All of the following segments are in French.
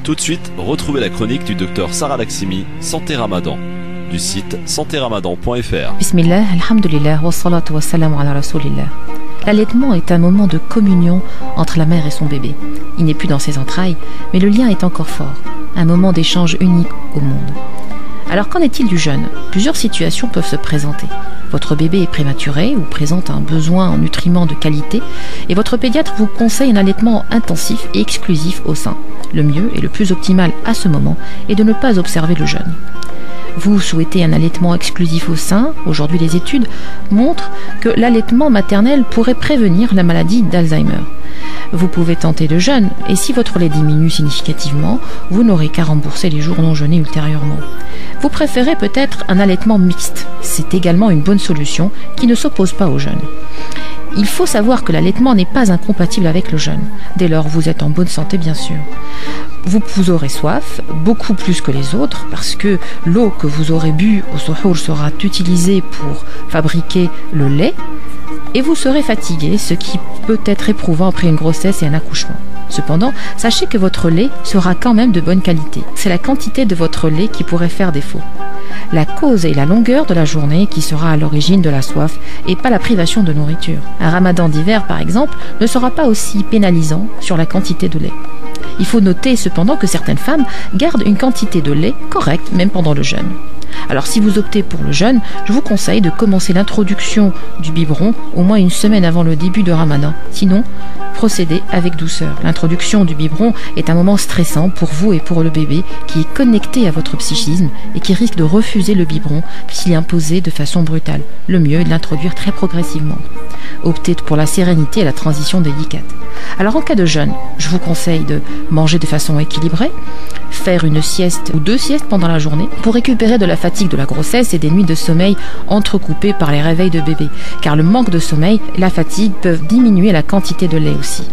Tout de suite, retrouvez la chronique du docteur Sarah Laximi, Santé Ramadan, du site santeramadan.fr. Bismillah, alhamdulillah, wa salatu wa salam ala rasulillah. L'allaitement est un moment de communion entre la mère et son bébé. Il n'est plus dans ses entrailles, mais le lien est encore fort. Un moment d'échange unique au monde. Alors qu'en est-il du jeûne? Plusieurs situations peuvent se présenter. Votre bébé est prématuré ou présente un besoin en nutriments de qualité et votre pédiatre vous conseille un allaitement intensif et exclusif au sein. Le mieux et le plus optimal à ce moment est de ne pas observer le jeûne. Vous souhaitez un allaitement exclusif au sein. Aujourd'hui, les études montrent que l'allaitement maternel pourrait prévenir la maladie d'Alzheimer. Vous pouvez tenter le jeûne et si votre lait diminue significativement, vous n'aurez qu'à rembourser les jours non jeûnés ultérieurement. Vous préférez peut-être un allaitement mixte. C'est également une bonne solution qui ne s'oppose pas au jeûne. Il faut savoir que l'allaitement n'est pas incompatible avec le jeûne. Dès lors, vous êtes en bonne santé, bien sûr. Vous aurez soif, beaucoup plus que les autres, parce que l'eau que vous aurez bu au suhour sera utilisée pour fabriquer le lait, et vous serez fatigué, ce qui peut être éprouvant après une grossesse et un accouchement. Cependant, sachez que votre lait sera quand même de bonne qualité. C'est la quantité de votre lait qui pourrait faire défaut. La cause est la longueur de la journée qui sera à l'origine de la soif et pas la privation de nourriture. Un ramadan d'hiver, par exemple, ne sera pas aussi pénalisant sur la quantité de lait. Il faut noter cependant que certaines femmes gardent une quantité de lait correcte même pendant le jeûne. Alors si vous optez pour le jeûne, je vous conseille de commencer l'introduction du biberon au moins une semaine avant le début de Ramadan. Sinon, procédez avec douceur. L'introduction du biberon est un moment stressant pour vous et pour le bébé qui est connecté à votre psychisme et qui risque de refuser le biberon s'il est imposé de façon brutale. Le mieux est de l'introduire très progressivement. Optez pour la sérénité et la transition délicate. Alors en cas de jeûne, je vous conseille de manger de façon équilibrée, faire une sieste ou 2 siestes pendant la journée pour récupérer de la fatigue de la grossesse et des nuits de sommeil entrecoupées par les réveils de bébé, car le manque de sommeil et la fatigue peuvent diminuer la quantité de lait aussi.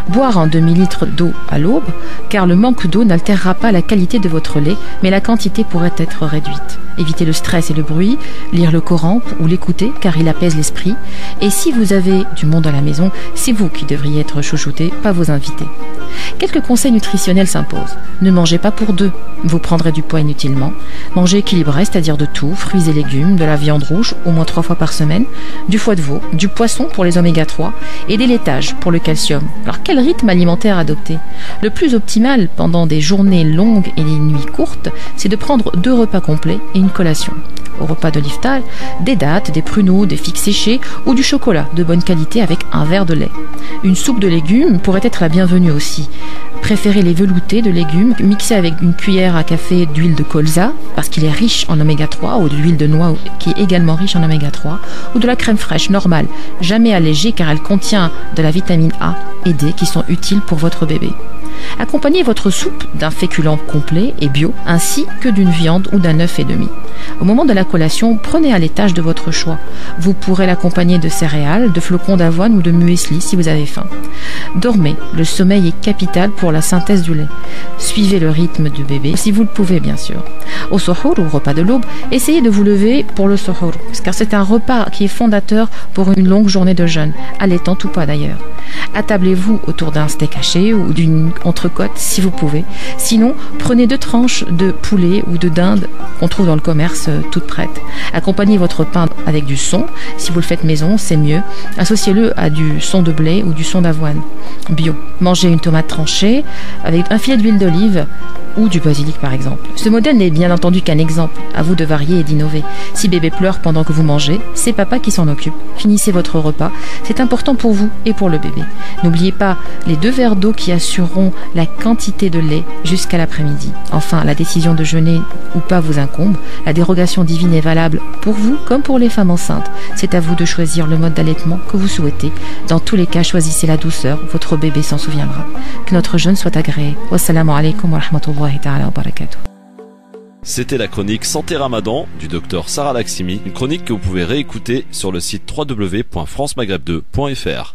Boire un demi-litre d'eau à l'aube, car le manque d'eau n'altérera pas la qualité de votre lait, mais la quantité pourrait être réduite. Évitez le stress et le bruit, lire le Coran ou l'écouter, car il apaise l'esprit. Et si vous avez du monde à la maison, c'est vous qui devriez être chouchouté, pas vos invités. Quelques conseils nutritionnels s'imposent. Ne mangez pas pour 2, vous prendrez du poids inutilement. Mangez équilibré, c'est-à-dire de tout, fruits et légumes, de la viande rouge, au moins 3 fois par semaine, du foie de veau, du poisson pour les oméga 3 et des laitages pour le calcium. Alors quel rythme alimentaire adopter? Le plus optimal pendant des journées longues et des nuits courtes, c'est de prendre 2 repas complets et une collation. Au repas de l'iftar, des dattes, des pruneaux, des figues séchées ou du chocolat de bonne qualité avec un verre de lait. Une soupe de légumes pourrait être la bienvenue aussi. Préférez les veloutés de légumes mixés avec une cuillère à café d'huile de colza parce qu'il est riche en oméga 3 ou de l'huile de noix qui est également riche en oméga 3 ou de la crème fraîche normale, jamais allégée car elle contient de la vitamine A et D qui sont utiles pour votre bébé. Accompagnez votre soupe d'un féculent complet et bio, ainsi que d'une viande ou d'un œuf et demi. Au moment de la collation, prenez un laitage de votre choix. Vous pourrez l'accompagner de céréales, de flocons d'avoine ou de muesli si vous avez faim. Dormez, le sommeil est capital pour la synthèse du lait. Suivez le rythme du bébé, si vous le pouvez bien sûr. Au suhour, ou repas de l'aube, essayez de vous lever pour le suhour, car c'est un repas qui est fondateur pour une longue journée de jeûne, allaitant ou pas d'ailleurs. Attablez-vous autour d'un steak haché ou d'une entrecôte si vous pouvez. Sinon, prenez 2 tranches de poulet ou de dinde qu'on trouve dans le commerce toutes prêtes. Accompagnez votre pain avec du son. Si vous le faites maison, c'est mieux. Associez-le à du son de blé ou du son d'avoine. Bio. Mangez une tomate tranchée avec un filet d'huile d'olive ou du basilic par exemple. Ce modèle n'est bien entendu qu'un exemple. À vous de varier et d'innover. Si bébé pleure pendant que vous mangez, c'est papa qui s'en occupe. Finissez votre repas. C'est important pour vous et pour le bébé. N'oubliez pas les 2 verres d'eau qui assureront la quantité de lait jusqu'à l'après-midi. Enfin, la décision de jeûner ou pas vous incombe. La dérogation divine est valable pour vous comme pour les femmes enceintes. C'est à vous de choisir le mode d'allaitement que vous souhaitez. Dans tous les cas, choisissez la douceur. Votre bébé s'en souviendra. Que notre jeûne soit agréé. Wassalamu alaikum wa rahmatullahi ta'ala wa barakatuh. C'était la chronique Santé Ramadan du docteur Sarah Laximi, une chronique que vous pouvez réécouter sur le site www.francemaghreb2.fr.